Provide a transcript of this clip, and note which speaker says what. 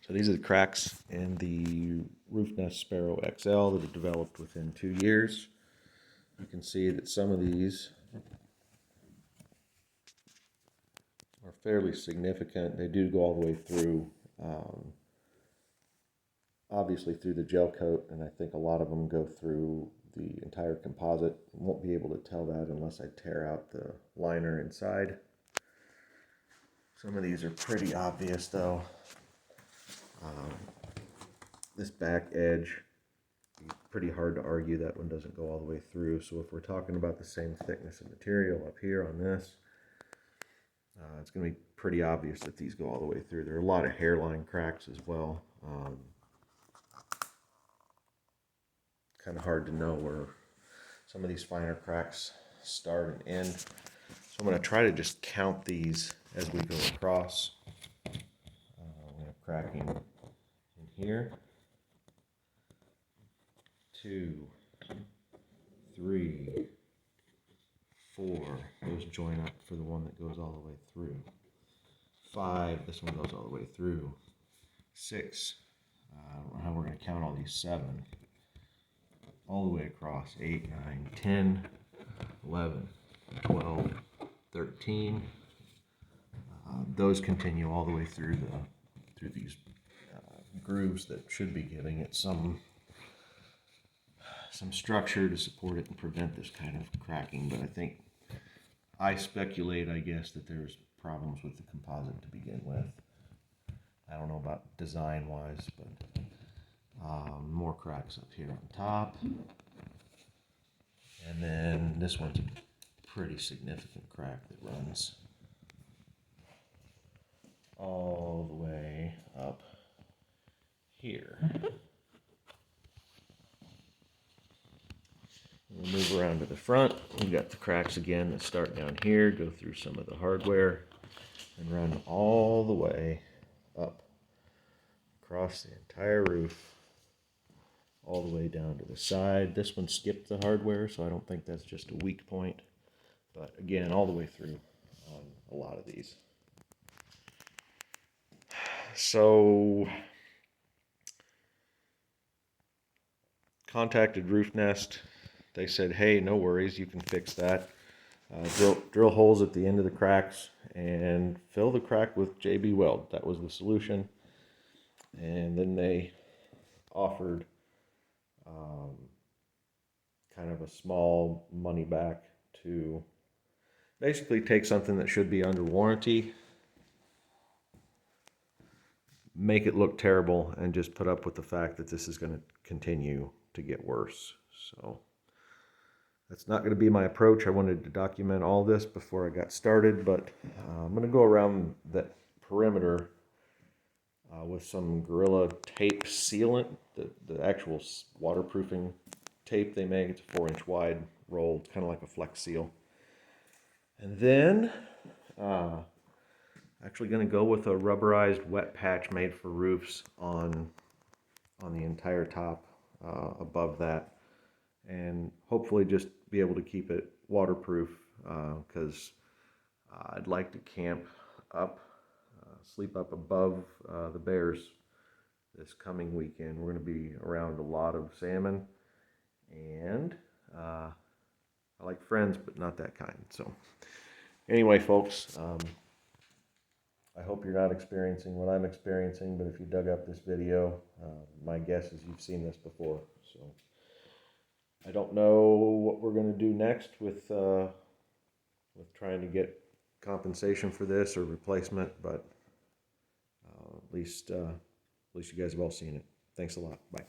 Speaker 1: So these are the cracks in the Roofnest Sparrow XL that are developed within 2 years. You can see that some of these are fairly significant. They do go all the way through, obviously through the gel coat, and I think a lot of them go through the entire composite. Won't be able to tell that unless I tear out the liner inside. Some of these are pretty obvious though. This back edge, pretty hard to argue that one doesn't go all the way through. So if we're talking about the same thickness of material up here on this, it's going to be pretty obvious that these go all the way through. There are a lot of hairline cracks as well. Kind of hard to know where some of these finer cracks start and end. So I'm going to try to just count these as we go across. We have cracking in here. 2, 3, 4. Those join up for the one that goes all the way through. 5. This one goes all the way through. 6. I don't know how we're going to count all these. 7. All the way across. 8, 9, 10, 11, 12, 13. Those continue all the way through these grooves that should be giving it some structure to support it and prevent this kind of cracking. But I speculate, I guess, that there's problems with the composite to begin with. I don't know about design wise, but more cracks up here on top. And then this one's a pretty significant crack that runs all the way up here. We'll move around to the front. We've got the cracks again that start down here, go through some of the hardware, and run all the way up across the entire roof, all the way down to the side. This one skipped the hardware, so I don't think that's just a weak point. But again, all the way through on a lot of these. So, contacted Roofnest. They said, hey, no worries, you can fix that. Drill holes at the end of the cracks and fill the crack with JB Weld. That was the solution. And then they offered kind of a small money back to basically take something that should be under warranty, make it look terrible, and just put up with the fact that this is going to continue to get worse. So that's not going to be my approach. I wanted to document all this before I got started, but I'm going to go around that perimeter with some Gorilla tape sealant, the actual waterproofing tape they make. It's a 4-inch wide roll, kind of like a Flex Seal. And then actually going to go with a rubberized wet patch made for roofs on the entire top above that, and hopefully just be able to keep it waterproof, because I'd like to camp up, sleep up above the bears this coming weekend. We're going to be around a lot of salmon, and I like friends, but not that kind. So anyway, folks, I hope you're not experiencing what I'm experiencing, but if you dug up this video, my guess is you've seen this before. So I don't know what we're going to do next with trying to get compensation for this or replacement, but at least you guys have all seen it. Thanks a lot. Bye.